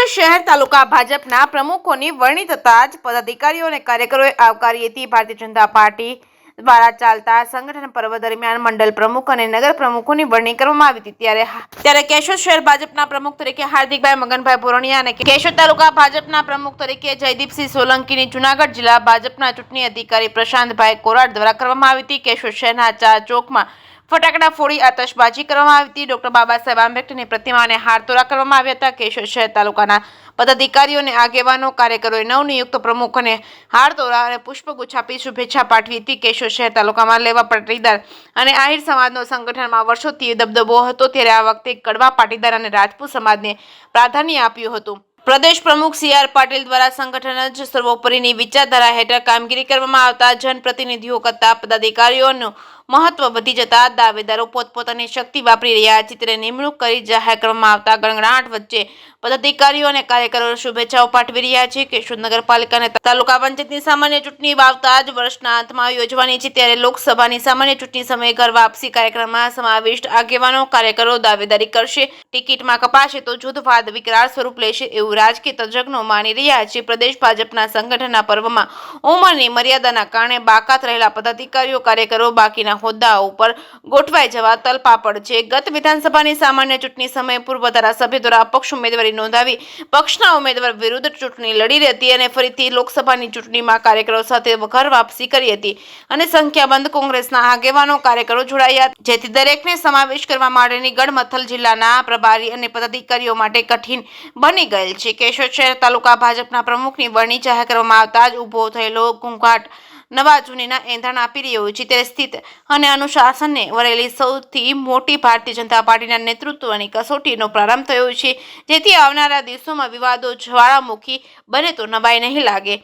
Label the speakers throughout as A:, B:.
A: કેશોદ શહેર તાલુકા ભાજપના પ્રમુખોની વરણી થતા જ પદાધિકારીઓ અને કાર્યકરોએ આવકારી હતી। ભારતીય જનતા પાર્ટી દ્વારા ચાલતા સંગઠન પર્વ દરમિયાન મંડળ પ્રમુખ અને નગર પ્રમુખોની વરણી કરવામાં આવી હતી। ત્યારે કેશોદ શહેર ભાજપના પ્રમુખ તરીકે હાર્દિકભાઈ મગનભાઈ બોરણિયા અને કેશોદ તાલુકા ભાજપના પ્રમુખ તરીકે જયદીપસિંહ સોલંકીની જૂનાગઢ જિલ્લા ભાજપના ચૂંટણી અધિકારી પ્રશાંતભાઈ કોરાટ દ્વારા કરવામાં આવી હતી। કેશોદ શહેરના ચાર ચોકમાં ફટાકડા ફોડી આતશબાજી કરવામાં આવી હતી। ડોક્ટર બાબા સાહેબ આંબેડકરની પ્રતિમાને હારતોરા કરવામાં આવ્યા હતા। કેશોદ શહેર તાલુકાના પદાધિકારીઓ અને આગેવાનો કાર્યકરોએ નવનિયુક્ત પ્રમુખોને હારતોરા અને પુષ્પગુચ્છ આપી શુભેચ્છા પાઠવી હતી। કેશોદ શહેર તાલુકામાં લેવા પાટીદાર અને આહિર સમાજનો સંગઠનમાં વર્ષોથી દબદબો હતો, ત્યારે આ વખતે કડવા પાટીદાર અને રાજપૂત સમાજને પ્રાધાન્ય આપ્યું હતું। પ્રદેશ પ્રમુખ સી.આર. પાટીલ દ્વારા સંગઠન જ સર્વોપરીની વિચારધારા હેઠળ કામગીરી કરવામાં આવતા જનપ્રતિનિધિઓ કરતા પદાધિકારીઓનું મહત્વ વધી જતા દાવેદારો પોતપોતાની શક્તિ વાપરી રહ્યા છે, ત્યારે નિમણૂક કરી જાહેર કરવામાં આવતા ગણગણાટ વચ્ચે પદાધિકારીઓ અને કાર્યકરો શુભેચ્છાઓ પાઠવી રહ્યા છે। કેશોદ નગરપાલિકા અને તાલુકા પંચાયતની સામાન્ય ચૂંટણી આવતા જ વર્ષના અંતમાં યોજવાની છે, ત્યારે લોકસભાની સામાન્ય ચૂંટણી સમયે ઘર વાપસી કાર્યક્રમમાં સમાવિષ્ટ આગેવાનો કાર્યકરો દાવેદારી કરશે। ટિકિટમાં કપાશે તો જૂથવાદ વિકરાળ સ્વરૂપ લેશે એવું રાજકીય તજજ્ઞો માની રહ્યા છે। પ્રદેશ ભાજપના સંગઠનના પર્વમાં ઉંમરની મર્યાદાના કારણે બાકાત રહેલા પદાધિકારીઓ કાર્યકરો બાકીના હોદ્દાઓ ઉપર ગોઠવાઈ જવા તલપાપડ છે। ગત વિધાનસભાની સામાન્ય ચૂંટણી સમયે પૂર્વ ધારાસભ્ય દ્વારા અપક્ષ ઉમેદવારી નોંધાવી પક્ષના ઉમેદવાર વિરુદ્ધ ચૂંટણી લડી હતી અને ફરીથી લોકસભાની ચૂંટણીમાં કાર્યકરો સાથે ઘર વાપસી કરી હતી અને સંખ્યાબંધ કોંગ્રેસના આગેવાનો કાર્યકરો જોડાયા, જેથી દરેકને સમાવેશ કરવા માટેની ગડમથલ જિલ્લાના પ્રભારી અને પદાધિકારીઓ માટે કઠિન બની ગયેલ છે। કેશોદ શહેર તાલુકા ભાજપના પ્રમુખની વરણી જાહેર કરવામાં આવતા જ ઉભો થયેલો ઘોંઘાટ નવા જૂનીના એંધાણ આપી રહ્યું છે, ત્યારે સ્થિત અને અનુશાસનને વરેલી સૌથી મોટી ભારતીય જનતા પાર્ટીના નેતૃત્વની કસોટીનો પ્રારંભ થયો છે, જેથી આવનારા દિવસોમાં વિવાદો જ્વાળામુખી બને તો નવાઈ નહીં લાગે।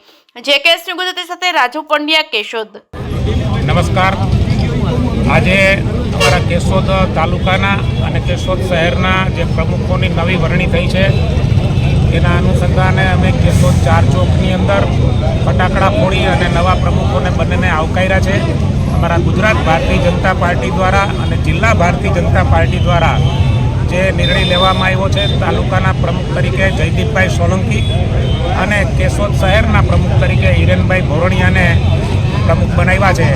A: જેકેએસ ન્યૂઝ ગુજરાતી સાથે રાજુ પંડ્યા, કેશોદ।
B: નમસ્કાર। આજે અમારા કેશોદ તાલુકાના અને કેશોદ શહેરના જે પ્રમુખોની નવી વરણી થઈ છે, એના અનુસંધાને અમે કેશોદ ચાર ચોકની અંદર ફટાકડા ફોડી અને નવા પ્રમુખોને બંનેને આવકાર્યા છે। અમારા ગુજરાત ભારતીય જનતા પાર્ટી દ્વારા અને જિલ્લા ભારતીય જનતા પાર્ટી દ્વારા જે નિર્ણય લેવામાં આવ્યો છે, તાલુકાના પ્રમુખ તરીકે જયદીપભાઈ સોલંકી અને કેશોદ શહેરના પ્રમુખ તરીકે હિરેનભાઈ બોરણિયાને પ્રમુખ બનાવ્યા છે,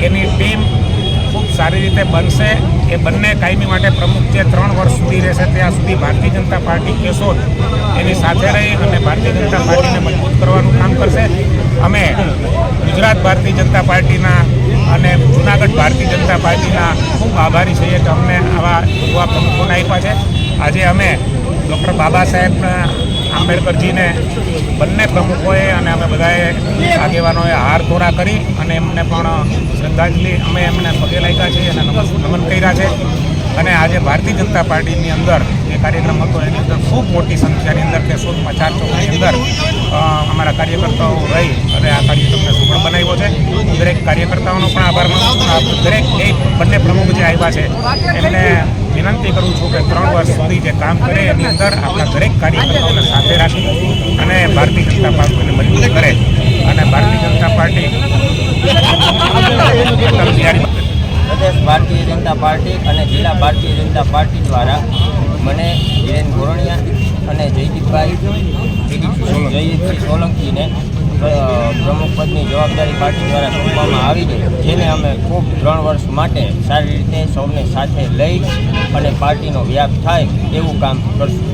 B: એની ટીમ ખૂબ સારી રીતે બનશે। એ બંને કાયમી માટે પ્રમુખ જે 3 વર્ષ સુધી રહેશે ત્યાં સુધી ભારતીય જનતા પાર્ટી કેશોદ એની સાથે રહી અને ભારતીય જનતા પાર્ટીને મજબૂત કરવાનું કામ કરશે। અમે ગુજરાત ભારતીય જનતા પાર્ટીના અને જૂનાગઢ ભારતીય જનતા પાર્ટીના ખૂબ આભારી છીએ કે અમને આવા યુવા પ્રમુખોને આપ્યા છે। આજે અમે ડૉક્ટર બાબા સાહેબ આંબેડકરજીને બંને પ્રમુખોએ અને અમે બધાએ આગેવાનોએ હારતોરા કરી અને એમને પણ શ્રદ્ધાંજલિ અમે એમને પગે લાગ્યા છીએ અને નમન કર્યા છે। અને આજે ભારતીય જનતા પાર્ટીની અંદર જે કાર્યક્રમ હતો એની અંદર ખૂબ મોટી સંખ્યાની અંદર કેશોદમાં ચાર ચોકની અંદર અમારા કાર્યકર્તાઓ રહી અને આ કાર્યક્રમને સફળ બનાવ્યો છે। હું દરેક કાર્યકર્તાઓનો પણ આભાર માનું છું। દરેક એ બંને પ્રમુખ જે આવ્યા છે એમને વિનંતી કરું છું કે 3 વર્ષ સુધી જે કામ કરે એની અંદર આપણા દરેક કાર્યકર્તાઓને સાથે રાખી અને ભારતીય જનતા પાર્ટીને મજબૂત કરે અને ભારતીય જનતા પાર્ટી
C: પ્રદેશ ભારતીય જનતા પાર્ટી અને જિલ્લા ભારતીય જનતા પાર્ટી દ્વારા મને હિરેન બોરણિયા અને જયદીપસિંહ સોલંકીને પ્રમુખ પદની જવાબદારી પાર્ટી દ્વારા સોંપવામાં આવી છે, જેને અમે ખૂબ 3 વર્ષ માટે સારી રીતે સૌને સાથે લઈ અને પાર્ટીનો વ્યાપ થાય એવું કામ કરશું।